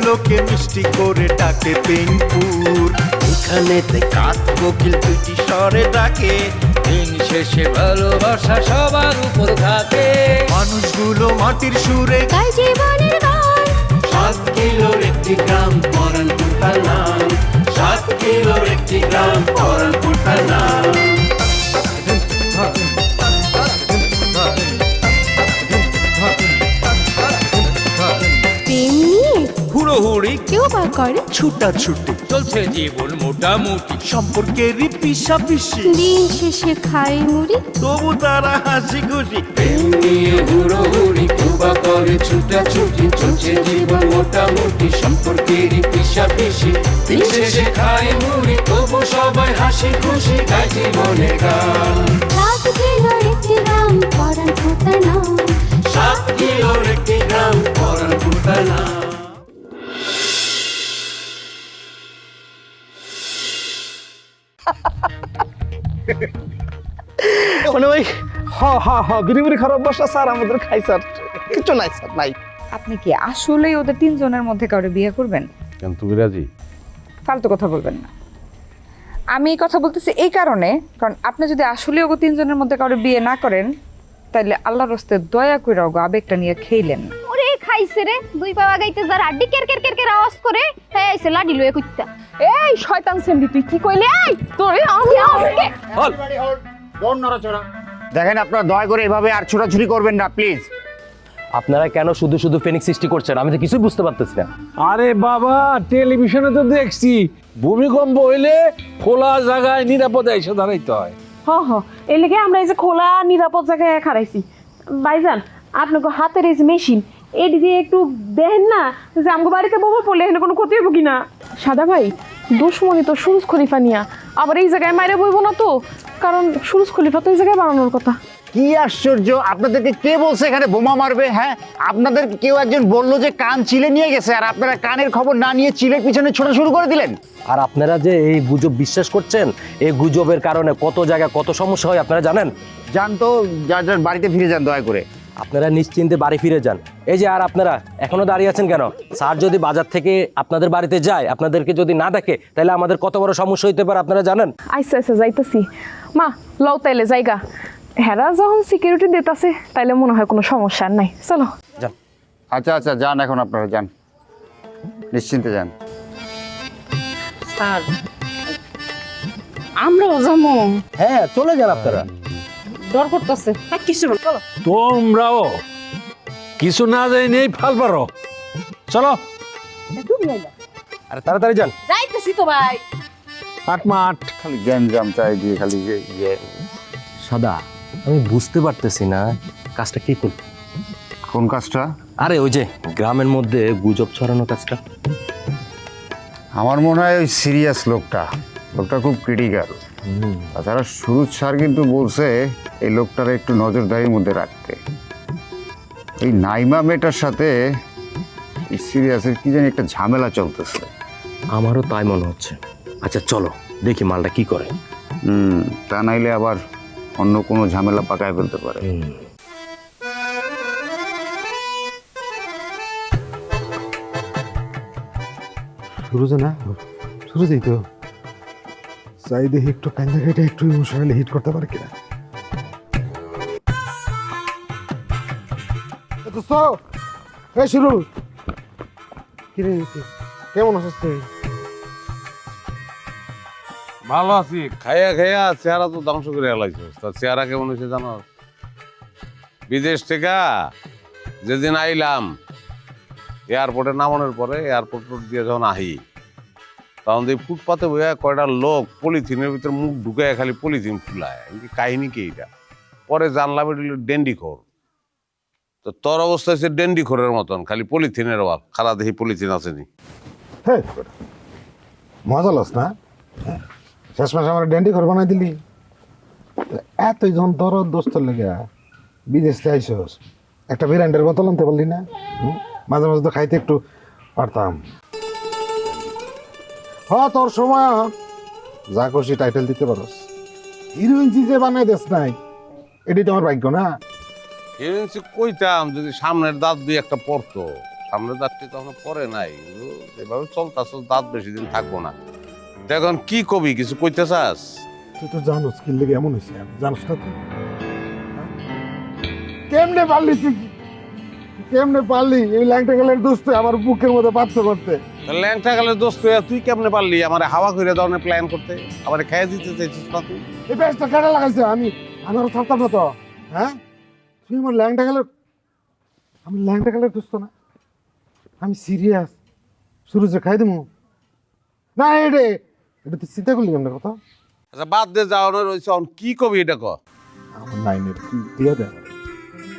লোকে মিষ্টি করে ডাকে পেনপুর। এখানেতে কাক কোকিল দুইটি স্বরে ডাকে, দিন শেষে ভালোবাসা সবার উপর থাকে। মানুষগুলো মাটির সুরে গায় জীবনের গান। 7 কিলোর একটি গ্রাম পরানপুর তার নাম, 7 কিলোর একটি গ্রাম পরানপুর তার নাম। প্রেম নিয়ে হুড়োহুড়ি কেউ বা করে ছুটাছুটি, চলছে জীবন মোটামুটি, সম্পর্কেরই পিছাপিছি, দিন শেষে খায় মুড়ি। তবু তারা হাসি খুশি। প্রেম নিয়ে হুড়োহুড়ি কেউ বা করে ছুটাছুটি, চলছে জীবন মোটামুটি, সম্পর্কেরই পিছাপিছি, দিন শেষে খায় মুড়ি, তবু সবাই হাসি খুশি, গায় জীবনের গান। 7 কিলোর একটি গ্রাম পরানপুর তার নাম। 7 কিলোর একটি গ্রাম পরানপুর তার নাম। মানে ওই বিড়ি খারাপ বসা স্যার আমাদের খাই স্যার, কিছু নাই স্যার, নাই। আপনি কি আসলেই ওদের তিনজনের মধ্যে কাউরে বিয়ে করবেন? কেন তুমি রাজি? ফালতু কথা বলবেন না। আমি এই কথা বলতেছি এই কারণে, কারণ আপনি যদি আসলে ওগো তিনজনের মধ্যে কাউরে বিয়ে না করেন, তাহলে আল্লাহর রাস্তে দয়া করে ওগো আবেগটা নিয়ে খেইলেন না। ওরে খাইছে রে, দুই পা গাইতে যার হাড্ডি কের কের কের কের আওয়াজ করে, হ্যাঁ আইছে লাডি লয়ে কইতা। এই শয়তান সেমডি তুই কি কইলি? এই তোরে আমি আজকে দেখেন আপনারা দয়া করে এভাবে আর ছোটাছুটি করবেন না প্লিজ। আপনারা কেন শুধু শুধু ফেনিক সৃষ্টি করছেন আমি তো কিছুই বুঝতে পারতেছি না। আরে বাবা, টেলিভিশনে তো দেখছি ভূমিকম্প হইলে খোলা জায়গায় নিরাপদে এসে দাঁড়াইতে হয়। এই লেগে আমরা এই যে খোলা নিরাপদ জায়গায় খারাইছি। ভাইজান আপনাকে হাতের এই যে মেশিন এটি দিয়ে একটু দেখেন না যে আমাকে বাড়িতে বোমা পড়লে এখানে কোনো ক্ষতি হইব কিনা। সাদা ভাই দুশ্মনী তো সুরজ খলিফা নিয়া, আবার এই জায়গায় মাইরে বইব না তো, কারণ সুরজ খলিফা তো এই জায়গায় বানানোর কথা। কি আশ্চর্য, আপনাদেরকে কে বলছে এখানে বোমা মারবে? হ্যাঁ, আপনাদের কেউ একজন বললো যে কান চিলে নিয়ে গেছে, আর আপনারা কানের খবর না নিয়ে চিলের পিছনে ছোটা শুরু করে দিলেন। আর আপনারা যে এই গুজব বিশ্বাস করছেন, এই গুজবের কারণে কত জায়গায় কত সমস্যা হয় আপনারা জানেন? যান তো, যার যার বাড়িতে ফিরে যান দয়া করে। আপনারা নিশ্চিন্তে বাড়ি ফিরে যান। এই যে আর আপনারা এখনো দাঁড়িয়ে আছেন কেন? স্যার যদি বাজার থেকে আপনাদের বাড়িতে যায়, আপনাদেরকে যদি না দেখে, তাহলে আমাদের কত বড় সমস্যা হইতে পারে আপনারা জানেন? আচ্ছা যাইতেছি মা, লও তাইলে জায়গা। হেরা যখন সিকিউরিটি দিতেছে তাইলে মনে হয় কোনো সমস্যা আর নাই, চলো যান। আচ্ছা আচ্ছা যান, এখন আপনারা যান, নিশ্চিন্তে যান। স্যার আমরাও যাবো। হ্যাঁ চলে যান আপনারা। ডর করতেছে কিছু না, চলো। তোমরাও কিছু না যাই নেই ফাল পারো, চলো। আরে তাড়াতাড়ি যান। যাইতেছি তো ভাই। আট মাঠ খালি গ্যাঞ্জাম চাই দিয়ে খালি সাদা, আমি বুঝতে পারতেছি না কাজটা কি করবে। কোন কাজটা? আরে ওই যে গ্রামের মধ্যে গুজব ছড়ানো কাজটা। আমার মনে হয় ওই সিরিয়াস লোকটা খুব ক্রিটিক্যাল। তাছাড়া সুরজ স্যার কিন্তু বলছে এই লোকটার একটু নজরদারির মধ্যে রাখতে। এই নাইমা মেয়েটার সাথে এই সিরিয়াসের কি জানি একটা ঝামেলা চলতেছে। আমারও তাই মনে হচ্ছে। আচ্ছা চলো দেখি মালটা কি করে। তা নাইলে আবার অন্য কোনো ঝামেলা পাকায় ফেলতে পারে। সুরজে না, সুরজেই তো চাই দেখি একটু কান্দা কেটে একটু ইমোশনালি হিট করতে পারে কিনা। শুরু কিরে, কেমন আছিস তুই? ভালো আছি, খাইয়া খাইয়া চেহারা তো ধ্বংস করে এলাইছিস। তার চেহারা কেমন হয়েছে জানো? বিদেশ থেকে যেদিন আইলাম, এয়ারপোর্টে নামানোর পরে এয়ারপোর্ট দিয়ে যখন আহি, তখন এই ফুটপাতে বইয়া কয়টা লোক পলিথিনের ভিতরে মুখ ঢুকায় খালি পলিথিন ফুলায়। কাহিনী কি এটা? পরে জানলাম এটা ডেন্ডিখোর। তো তোর অবস্থা হচ্ছে ডেন্ডিখোরের মতন, খালি পলিথিনের অভাব। খালা দেখি পলিথিন আসেনি। হ্যাঁ মজা লস না, শেষ মাসে আমার ড্যান্ডি ঘর বানাই দিলি। এতই যখন দরদ দোস্তর লেগে বিদেশ থেকে আইসস, একটা বিরান্ডের বোতল আনতে পারলি না? মাঝে মাঝে তো খাইতে একটু পারতাম। তোর সময় যা খুশি টাইটেল দিতে পারস। হিরোইন যে বানাই দেস নাই, এটি তোমার ভাগ্য না? হিরোইন কইতাম যদি সামনের দাঁত দুই একটা পড়তো, সামনে যাত্রী তখন পরে নাই, কিন্তু এভাবে চলতাছ দাঁত বেশি দিন থাকবো না। তো এখন কি কবি, কিছু কইতে চাস? তুই তো জানোস কি লেগে এমন হয়েছে, জানোস না তুই? কেমনে পারলি তুই, কেমনে পারলি এই ল্যাংটা গেলের দোস্ত আমার বুকের মধ্যে পাত্র করতে? ল্যাংটা গেলের দোস্ত হইয়া তুই কেমনে পারলি আমার হাওয়া করে ধরনের প্ল্যান করতে, আমার খেয়ে দিতে চাইছিস না তুই? এই প্যাচটা কাটা লাগাইছে, আমারও ছাড়তাম না তো। হ্যাঁ, তুই আমার ল্যাংটা গেলের, আমি ল্যাংটা গেলের দোস্ত না, আমি সিরিয়াস। শুরু যে খাই দেবো না, এটা তুই চিন্তা করলি কেমন কথা? আচ্ছা বাদ দে, যাওয়ানো রয়েছে, কি কবি এটা ক? আমার নাইনের তুই দিয়ে দে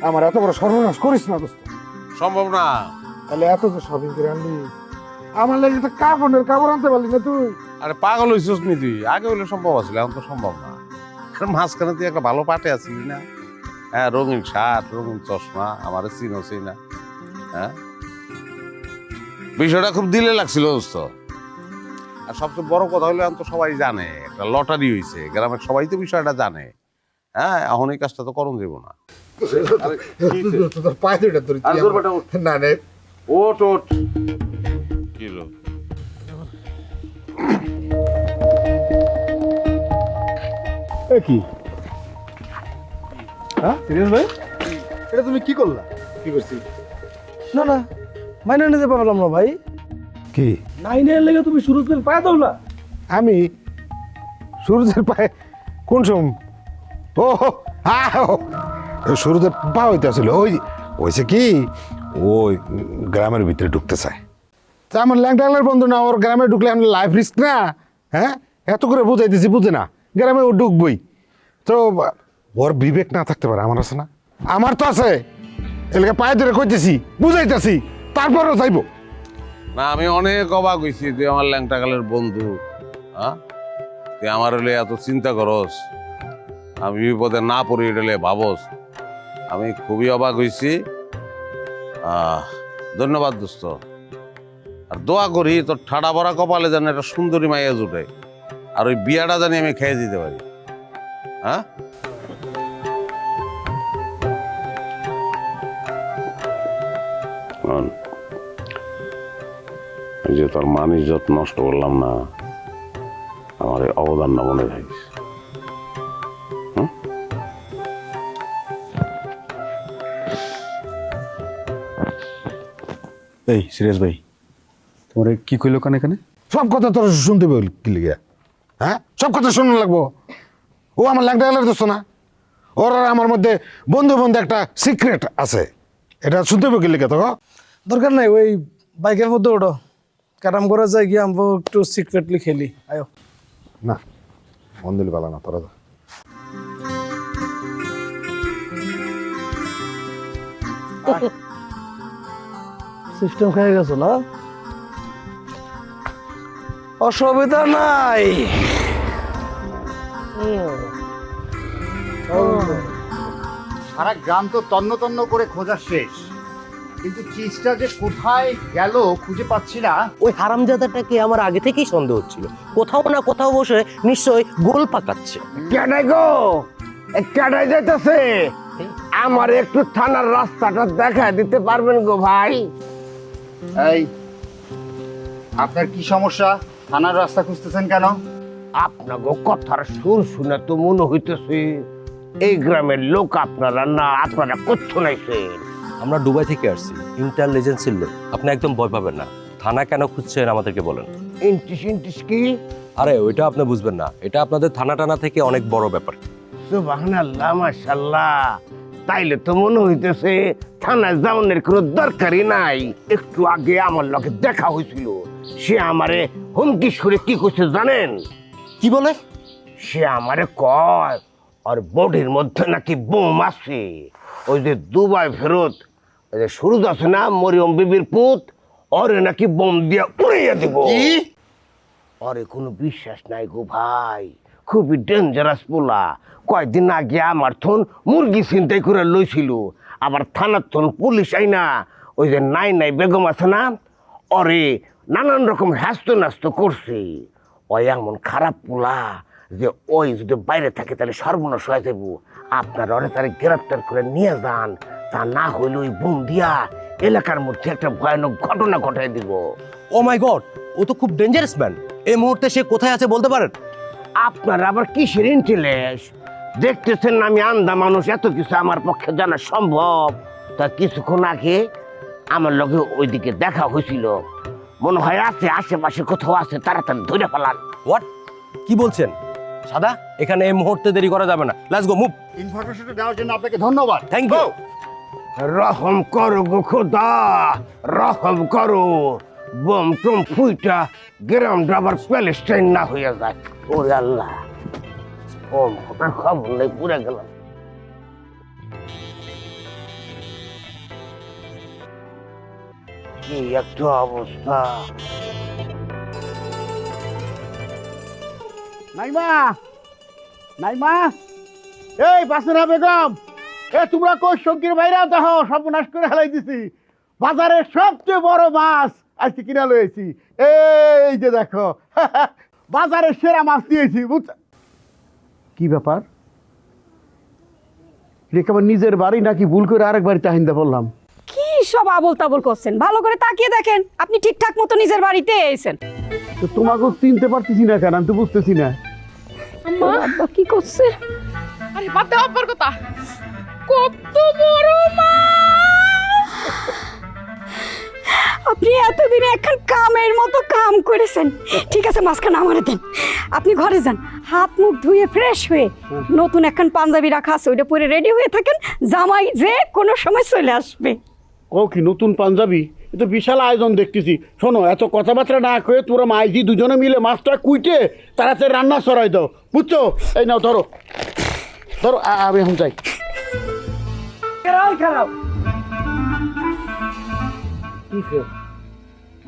আমার, এত বড় সর্বনাশ করিস না দোস্ত। সম্ভব না। তাহলে এত যে শপিং করে আনলি, আমার লাগে একটা কাপড় আনতে পারলি না তুই? আরে পাগল হইছিস নি তুই? আগে হইলে সম্ভব আছিল, এখন তো সম্ভব না। কারণ মাঝখানে তুই একটা ভালো পাটে আছিলি না? হ্যাঁ, রঙিন শার্ট, রঙিন চশমা, আমার চিনোসই না। হ্যাঁ, বিষয়টা খুব দিলে লাগছিল দোস্ত। আর সবচেয়ে বড় কথা হলো এখন তো সবাই জানে একটা লটারি হয়েছে, গ্রামের সবাই তো বিষয়টা জানে। হ্যাঁ, এখন এই কাজটা তো করণ দেব না। পায়ে দুইটা ধরে না রে, ওট ওট কি হলো? কি? হ্যাঁ সিরিয়াস ভাই, এটা তুমি কি করলা? কি করছি? না না, মাইনে নিতে পারলাম না ভাই। কি নাইনের লেগে তুমি সুরজের পায়ে দৌড়লা? আমি সূর্যের পায়ে কোন সময়? ও সূর্যের পা হইতে আসলে ওই হয়েছে কি, ওই গ্রামের ভিতরে ঢুকতে চায়। তা আমার ল্যাংটাংলার বন্ধু না, ওর গ্রামে ঢুকলে আমি লাইফ রিস্ক না। হ্যাঁ, এত করে বুঝাইতেছি, বুঝে না, গ্রামে ও ঢুকবই তো। ওর বিবেক না থাকতে পারে, আমার আছে না? আমার তো আছে, এলাকা পায়ে ধরে কইতেছি, বুঝাইতেছি, তারপরও যাইবো না। আমি অনেক অবাক হয়েছি, তুই আমার ল্যাংটা কালের বন্ধু। হ্যাঁ, তুই আমার হলে এত চিন্তা করস, আমি বিপদে না পড়ি এটা ভাবস। আমি খুবই অবাক হয়েছি। ধন্যবাদ দোস্ত। আর দোয়া করি তোর ঠাডা ভরা কপালে যেন একটা সুন্দরী মাইয়া জুটে, আর ওই বিয়াটা জানি আমি খেয়ে দিতে পারি। হ্যাঁ, এই যে তোর মান ইজ্জত নষ্ট করলাম না, আমার এই অবদান না মনে থাকিস। এই সিরিয়াস ভাই, তোমার কি কইলো কানে কানে? সব কথা তোর শুনতে বল কি লিগে? হ্যাঁ, সব কথা শুনতে লাগবো? ও আমার ল্যাংটা গেলার দোস্ত না, ওর আর আমার মধ্যে বন্ধু একটা সিক্রেট আছে, এটা শুনতে হবে কি লিগে? তো দরকার নাই, ওই বাইকের মধ্যে ওঠো, কাটাম করা যায় গিয়ে আমরা একটু সিক্রেটলি খেলি। আয়ো না, মন দিলে পালা না তোরা। সিস্টেম খেয়ে গেছো না? অসুবিধা নাই। সারা গ্রাম তো তন্ন তন্ন করে খোঁজা শেষ, কিন্তু চিজটা যে কোথায় গেল খুঁজে পাচ্ছি না। ওই হারামজাদাটাকে আমার আগে থেকেই সন্দেহ হচ্ছিল, কোথাও না কোথাও বসে নিশ্চয়ই গোল পাকাচ্ছে। কেডাই গো, কেডাই যাইতেছে? আমার একটু থানার রাস্তাটা দেখা দিতে পারবেন গো ভাই? এই, আপনার কি সমস্যা? থানার রাস্তা খুঁজতেছেন কেন? আপনাকে কথার সুর শুনে তো মনে হইতেছে এই গ্রামের লোক আপনারা না, আপনারা কোথা নাইছেন? আমরা দুবাই থেকে আসছি, ইন্টেলিজেন্সির লোক। আপনি একদম ভয় পাবেন না। থানা কেন খুঁজছেন আমাদেরকে বলেন। ইন্টিস ইন্টিস কি? আরে ওইটা আপনি বুঝবেন না, এটা আপনাদের থানা টানা থেকে অনেক বড় ব্যাপার। সুবহানাল্লাহ, মাশাআল্লাহ। তাইলে তো মনে হইতেছে থানায় যাওয়ার কোনো দরকারই নাই। একটু আগে আমার লগে দেখা হয়েছিল, সে আমারে হুমকি সুরে কি করছে জানেন? কি বলে? সে আমারে কয় আর বডির মধ্যে নাকি বোম আছে। ওই যে দুবাই ফেরত ওই যে সুরজ আছে না, মরিয়ম বিবির পুত, ওরে নাকি বোম দিয়া উড়াইয়া দিব। ওরে কোনো বিশ্বাস নাই গো ভাই, খুবই ডেঞ্জারাস পোলা। কয়েকদিন আগে আমার থন মুরগি ছিনতাই করে লইছিল, আবার থানার থন পুলিশ আইনা ওই যে নাই নাই বেগম আছে না, ওরে নানান রকম হ্যাস্ত ন্যাস্ত করছে। ওই এমন খারাপ পোলা যে ওই যদি বাইরে থাকে তাহলে সর্বনাশ হয়ে যাবো। আপনার ওরে তারে গ্রেপ্তার করে নিয়ে যান, তা না হইলে ওই বোম দিয়া এলাকার মধ্যে একটা ভয়ানক ঘটনা ঘটাই দিব। ও মাই গড, ও তো খুব ডেঞ্জারাস ম্যান। এই মুহূর্তে সে কোথায় আছে বলতে পারেন? আপনার আবার কিসের ইন্টেলেস? দেখতেছেন না আমি আন্ধা মানুষ, এত কিছু আমার পক্ষে জানা সম্ভব। তা কিছুক্ষণ আগে আমার লগে ওইদিকে দেখা হয়েছিল, মনে হয় আছে, আশেপাশে কোথাও আছে, তাড়াতাড়ি ধরে ফেলান। হোয়াট, কি বলছেন? সাদা, এখানে এই মুহূর্তে দেরি করা যাবে না। Let's go, move. ইনফরমেশনটা দেওয়ার জন্য আপনাকে ধন্যবাদ। Thank you. রহম করো গো খোদা, রহম করো। বোম টম ফুইটা গ্রামটা আবার প্যালেস্টাইন না হয়ে যায়। ওরে আল্লাহ, বোম ফোটার খবর নেই, পুড়ে গেলাম। কি একটা অবস্থা! নাইমা, নাইমা, এই বাসনা বেগম, তোমরা কই শঙ্কির বাইরে দেখো, সর্বনাশ করে হেলাই দিছি। বাজারের সবচেয়ে বড় মাছ আজকে কিনা লয়েছি। এই যে দেখো, বাজারের সেরা মাছ দিয়েছি, বুঝছ? কি ব্যাপার? রেখাবার নিজের বাড়ি নাকি ভুল করে আরেক বাড়িতে আহিন্দা বললাম? কি সব আবল তাবল করছেন? ভালো করে তাকিয়ে দেখেন, আপনি ঠিকঠাক মতো নিজের বাড়িতে এসেছেন। তো তোমাকেও চিনতে পারতেছি না কেন? আমি তো বুঝতেছি না। আব্বা কি করছে? আরে বাদ দাও আব্বার কথা। কত বড় মাছ! আপনি এতদিনে এখন কামের মতো কাম করেছেন। ঠিক আছে, মাঝখানে আমারে দেন। আপনি ঘরে যান, হাত মুখ ধুয়ে ফ্রেশ হয়ে নতুন এখন পাঞ্জাবি রাখা আছে, ওইটা পরে রেডি হয়ে থাকেন। জামাই যে কোনো সময় চলে আসবে। ও কি নতুন পাঞ্জাবি? এ তো বিশাল আয়োজন দেখতেছি। শোনো, এত কথাবার্তা না কয়ে তোরা মাইজি দুজনে মিলে মাছটা কুইটে তাড়াতাড়ি রান্না সরাই দাও, বুঝছো? এই নাও ধরো, ধরো, আমি এখন যাই।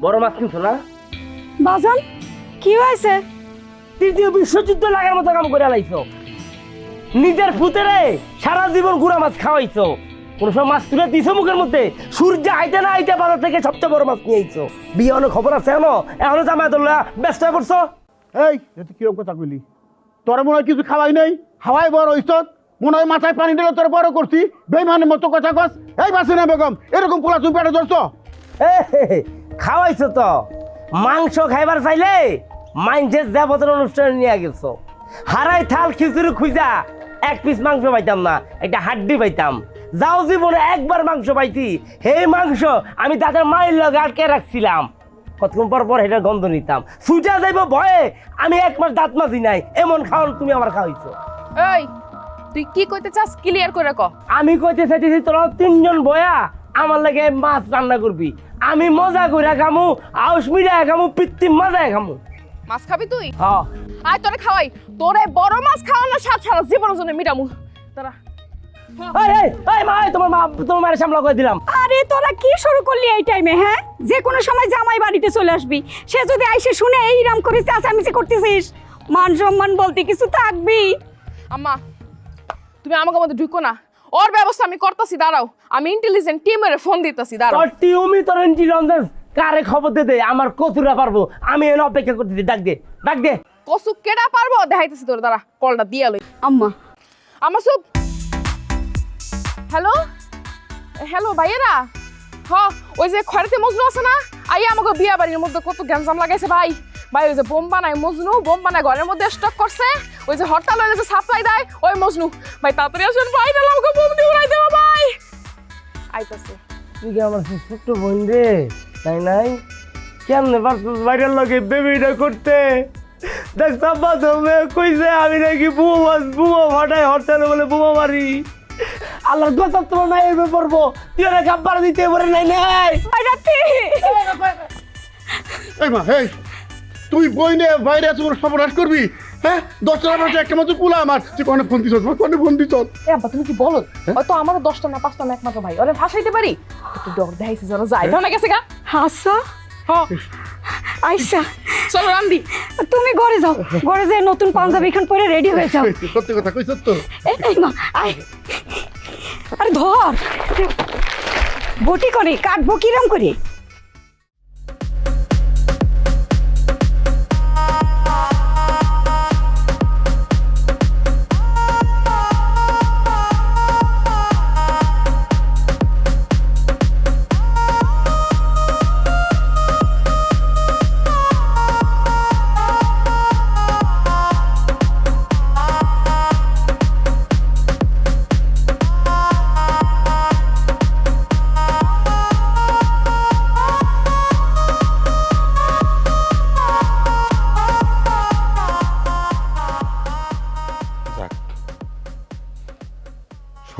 বড় মাছ কিনছো না? বাজান কি হয়েছে? তৃতীয় বিশ্বযুদ্ধ লাগার মতো কাম করে লাইছো। নিজের ফুতেরে সারা জীবন গুড়া মাছ খাওয়াইছো, কোন সময় মাছ তুলে দিছো মুখের মধ্যে? সূর্য আইতে না আইতে বাজার থেকে সবচেয়ে বড় মাছ নিয়ে আইছো। বিয়ে অনেক খবর আছে এখনো জামাই দোল্লা ব্যস্ত হয়ে পড়ছো। এই তুই কিরকম কথা কইলি? তোরা মনে হয় কিছু খাওয়াই নাই, হাওয়াই বড় হইছ, মনে হয় মাথায় পানি দিলে তোরা বড় করছি। বেইমানের মতো কথা কস। এই বাসিনা বেগম, এরকম পোলা তুমি পেটে ধরছো? খাওয়াইছো তো, মাংস খাইবার চাইলে মাইন্সের দেবতার অনুষ্ঠানে নিয়ে গেছো। হারাই থাল খিচুড়ি খুঁজা এক পিস মাংস পাইতাম না, একটা হাড্ডি পাইতাম। যাও জীবনে একবার মাংস পাইছি, সেই মাংস আমি তাদের মায়ের লগে আটকে রাখছিলাম। কতক্ষণ পর পর সেটা গন্ধ নিতাম, সুজা যাইব ভয়ে আমি এক মাস দাঁত মাজি নাই, এমন খাওয়ান তুমি আমার খাওয়াইছো। এই তুই কি কইতে চাস ক্লিয়ার করে ক। আমি কইতে চাইতেছি তোরা তিনজন বয়া আমার লাগে মাছ রান্না করবি, আমি মজা করে খামু, আউস মিরায় খামু, পিত্তিম মজায় খামু। মাছ খাবি তুই? হ্যাঁ, আয় তোরে খাওয়াই। তোরে বড় মাছ খাওয়ানো সাত সারা জীবনের জন্য মিটামু। তারা তোমার মায়ের সামলা করে দিলাম। আরে তোরা কি শুরু করলি এই টাইমে? হ্যাঁ, যে কোনো সময় জামাই বাড়িতে চলে আসবি, সে যদি আইসে শুনে এইরাম করিস, চেঁচামেচি করতেছিস, মান সম্মান বলতে কিছু থাকবি? আম্মা তুমি আমাকে মধ্যে ঢুকো না, ওর ব্যবস্থা আমি করতেছি। দাঁড়াও, আমি ইন্টেলিজেন্ট টিমের ফোন দিতেছি। দাঁড়াও। তোর টিউমি তোর ইন্টেলিজেন্স কারে খবর দে, আমার কতুরা পারবো, আমি এনে অপেক্ষা করতেছি। ডাক দে, ডাক দে। কসু কেডা পারবো দেখাইতেছি তোর। দাঁড়া, কলটা দিয়া লই। আম্মা আমার সব হ্যালো হ্যালো ভাইয়েরা, ওই যে খয়রাতে মজনু আছে না, আই আমাকে বিয়া বাড়ির মধ্যে কত গ্যাঞ্জাম লাগাইছে ভাই। ভাই ওই যে বোম বানায় মজনু, বোম বানায় ঘরের মধ্যে স্টক করছে। ওই যে হরতাল হইলে যে সাপ্লাই দেয় ওই মজনু। ভাই তাড়াতাড়ি আসেন ভাই, নাহলে আমাকে বোম দিয়ে উড়াই দেবো ভাই। আইতাছে। তুই কি আমার ছোট্ট বোন রে, তাই নাই? কেমনে পারছিস বাইরের লগে বেবিটা করতে? দেখ সাব্বা তুমি কইছে আমি নাকি বুমা ফাটাই হরতাল বলে বোমা মারি। আল্লাহর গজব তোমার নাই এবে পড়বো, তুই ওরা গাব্বার দিতে পারে নাই নাই। এই মা, এই তুই বই নে বাইরে আছো, সর্বনাশ করবি? হ্যাঁ, 10টা বাজে একটা মতো কুলা আমার। তুই কোনে ফোন দিছস? কোনে ফোন দিছস? এ আব্বা তুমি কি বলো? হয়তো আমারও 10টা না 5টা না একমাত্র ভাই, ওরে ফাঁসাইতে পারি। একটু ডর দেখাইছে যেন যায় না গেছে গা। হাসা আইসা চলো রান্দি, তুমি ঘরে যাও, ঘরে যেয়ে নতুন পাঞ্জাবি খান পরে রেডি হয়ে যাও। সত্যি কথা কইছস তো? এই মা আয়, আরে ধর বটি করে কাটবো কিরম করে?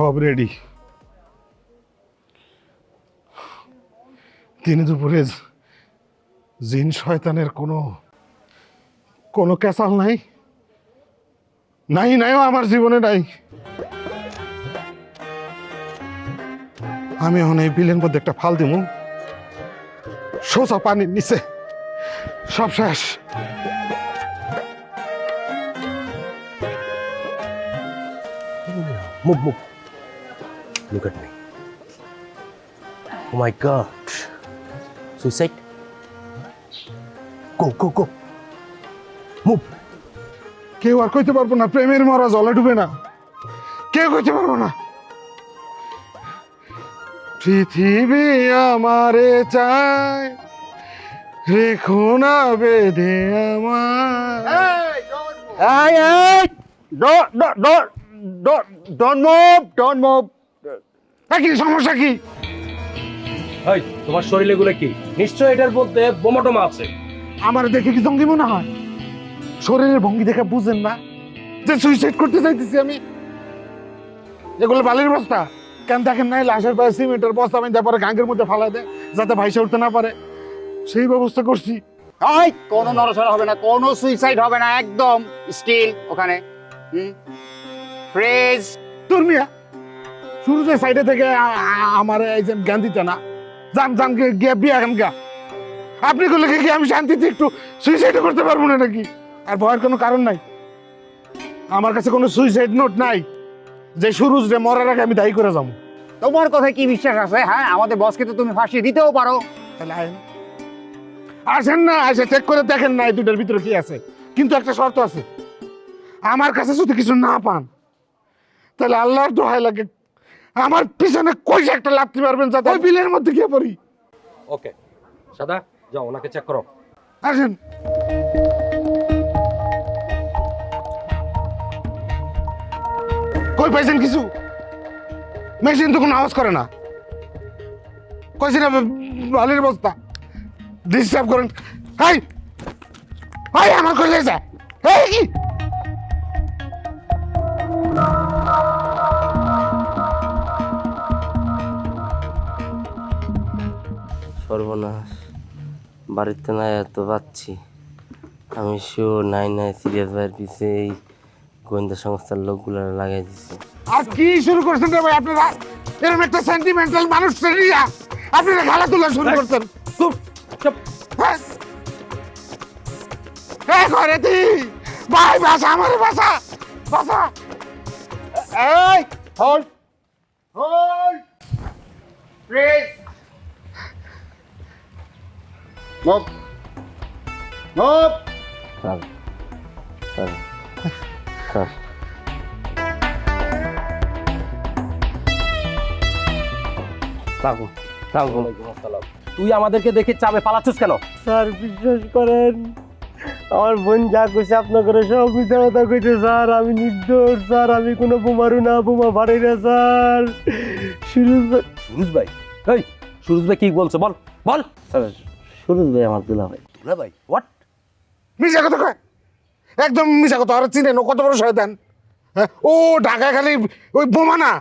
সব রেডি। দিনে দুপুরে জিন শয়তানের কোনো ক্যাসাল নাই, নাইও আমার জীবনে নাই। আমি এখন এই বিলের মধ্যে একটা ফাল দিমু, সোজা পানির নিচে, সব শেষ। Move. Look at me. Oh my God. Suicide. Go. Move. কেউ আর কইতে পারবো না প্রেমের মরা জলে ডুবে না, কেউ কইতে পারবো না। পৃথিবী আমারে চায়, রেখো না বেঁধে আমার। Don't move. কি সমস্যা কি? এই তোমার শরীরে গুলো কি? নিশ্চয় এটার মধ্যে বোমা টোমা আছে। আমার দেখে কি জঙ্গি মনে হয়? শরীরের ভঙ্গি দেখে বুঝেন না যে সুইসাইড করতে চাইতেছি আমি? এগুলো বালির বস্তা কেন দেখেন নাই? লাশের পায়ে সিমেন্টের বস্তা আমি পরে গাঙ্গের মধ্যে ফালাই দেয় যাতে ভাইসে উঠতে না পারে, সেই ব্যবস্থা করছি। কোনো নড়াচড়া হবে না, কোনো সুইসাইড হবে না, একদম স্টিল ওখানে। ফ্রেজ তোর মিয়া শুরু যে সাইডে থেকে আমার এই যে জ্ঞান দিতে না, জান গিয়ে বিয়ে এখন গা। আপনি করলে কি আমি শান্তিতে একটু সুইসাইড করতে পারবো না নাকি? আর ভয়ের কোনো কারণ নাই, আমার কাছে কোনো সুইসাইড নোট নাই যে সুরুজ রে মরার আগে আমি দায়ী করে যাবো। তোমার কথায় কি বিশ্বাস আছে? হ্যাঁ, আমাদের বসকে তো তুমি ফাঁসি দিতেও পারো। তাহলে আসেন না, এসে চেক করে দেখেন না এই দুটোর ভিতরে কি আছে। কিন্তু একটা শর্ত আছে, আমার কাছে যদি কিছু না পান তাহলে আল্লাহর দোহাই লাগে আমার পিছনে কইসা একটা লাথি মারবেন যাতে ওই বিলের মধ্যে গিয়ে পড়ি। ওকে সাদা, যাও ওনাকে চেক করো। আসেন। কই পাইছেন কিছু? মেশিন তো কোনো আওয়াজ করে না। কইছি না বালির বস্তা, ডিস্টার্ব করেন। আমার কইলে যায় কি? সর্বনাশ, বাড়িতে না এত পাচ্ছি আমি, শিওর নাই সিরিয়াস ভাইয়ের পিছে এই গোয়েন্দা সংস্থার লোকগুলো লাগাই দিচ্ছে। আর কি শুরু করছেন রে ভাই আপনারা? এরকম একটা সেন্টিমেন্টাল মানুষ আপনারা খেলাধুলা শুরু করছেন। ঘরে দি ভাই, বাসা আমার বাসা। এই হোল্ড ফ্রেজ মুভ স্যার তুই আমাদেরকে দেখে চাপে পালাচ্ছিস কেন? স্যার বিশ্বাস করেন, আমার বোন যা কইছে আপনাদের সব মিথ্যা কথা কইছে স্যার। আমি নির্দোষ স্যার, আমি কোনো বোমারু না, বোমা ফাড়াই না স্যার। সুরজ ভাই, এই সুরজ ভাই কি বলছে বল স্যার, সুরজ ভাই আমার দুলা ভাই। হোয়াট? মিশা কথা কয়, একদম মিশা কথা। আর চিনেন ও কত বড় শয়তান? ও ঢাকায় খালি ওই বোমা না,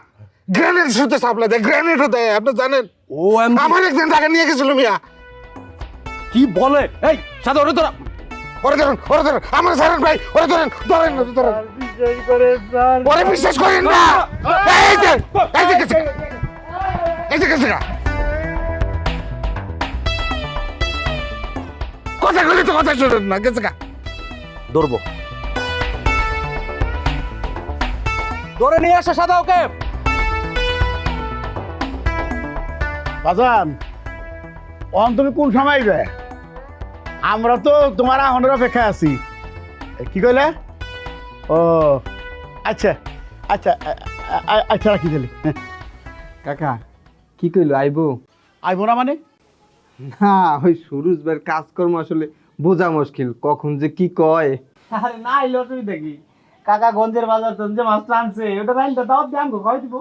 গ্রেনেড শুতে সাপ্লাই দেয়, গ্রেনেডও দেয়, আপনি জানেন? ও আমার একদিন ঢাকা নিয়ে গেছিল মিয়া। কি বলে? এই সাদা ওরে তোরা, ওরে ধরেন আমার ছাড়েন ভাই, ওরে ধরেন। বিশ্বাস করেন স্যার, ওরে বিশ্বাস করেন না। এই যে কথা বলি তো কথা শুনেন না, গেছে গা। ধরবো, ধরে নিয়ে আসা সাদা ওকে। বাজান তুমি কোন সময় বে? আমরা তো তোমার আহনের অপেক্ষায় আছি। কি কইলে? ও আচ্ছা রাখি দিলি। কাকা কি কইলো আইবো? আইবো না মানে? না ওই সুরুজ ভাইয়ের কাজকর্ম আসলে বোঝা মুশকিল, কখন যে কি কয়। আরে না এলো তুই দেখি কাকা গঞ্জের বাজার যে মাছটা আনছে ওটা রাইলটা দাও দিয়ে আমগো খাওয়াই দিব।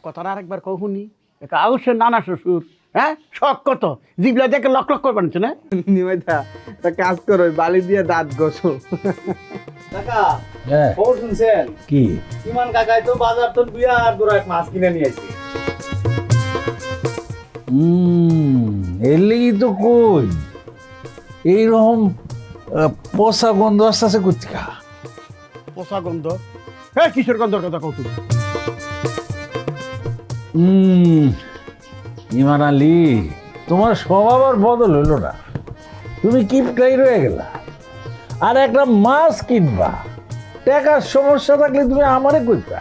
কথাটা আরেকবার কহুনি। অবশ্যই নানা শ্বশুর হ্যাঁ শখ কত জিবলা দেখে লক লক করবেন না নিমাইদা তা কাজ করো বালি দিয়ে দাঁত ঘষো কাকা খবর শুনছেন কি ইমান কাকাই তো বাজার তো বিয়ার বড় এক মাছ কিনে নিয়ে আসছে এলি তো কই এইরকম পচা গন্ধ আসতেছে কুচকা পোষা গন্ধ হ্যাঁ কিসের গন্ধর কথা কৌ তুমি ইমান আলী তোমার স্বভাব আর বদল হইল না তুমি কিপটাই রয়ে গেলা আর একটা মাছ কিনবা টাকার সমস্যা থাকলে তুমি আমারে কইতা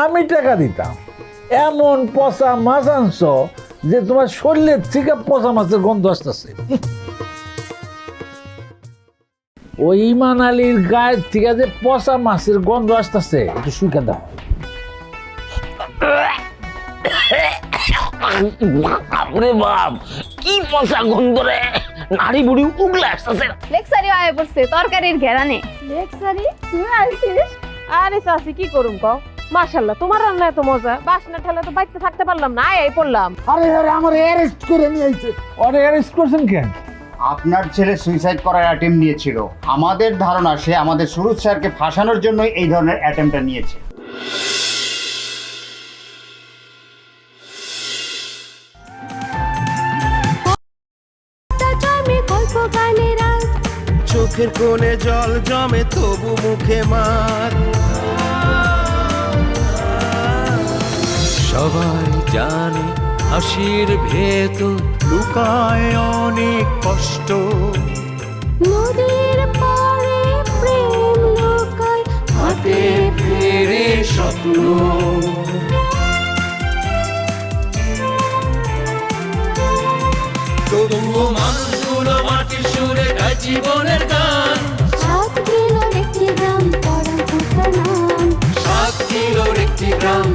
আমি টাকা দিতাম এমন পচা মাছ আনছো যে তোমার শরীরের থেকে পচা মাছের গন্ধ আসতেছে ওই ইমান আলীর গায়ের থেকে যে পচা মাছের গন্ধ আসতেছে একটু শুকে দাও আপনি বাপ কি পচা গন্ধ রে নাড়ি বুড়ি উগলে আসতেছে লেকচারি আয় পড়ছে তরকারির ঘেরানে লেকচারি তুই আইছিস আরে চাচি কি করুম কও মাশাআল্লাহ তোমার রান্না এত মজা বাসনা ঠেলা তো বাইতে থাকতে পারলাম না এই পড়লাম আরে আরে আমার অ্যারেস্ট করে নিয়ে আইছে ওরে অ্যারেস্ট করছেন কেন আপনার ছেলে সুইসাইড করার অ্যাটেম্প নিয়েছিল আমাদের ধারণা সে আমাদের সুরজ স্যারকে ফাঁসানোর জন্যই এই ধরনের অ্যাটেম্পটা নিয়েছে চোখের কোণে জল জমে তবু মুখে মার সবাই জানে হাসির ভেতর লুকায় অনেক কষ্ট নদীর পাড়ে প্রেম লোকায় হাতে ফেরে স্বপ্ন তবুও মানুষগুলো মাটির সুরে গায় জীবনের গান 7 কিলোর একটি গ্রাম পড়া নাম 7 কিলোর একটি গ্রাম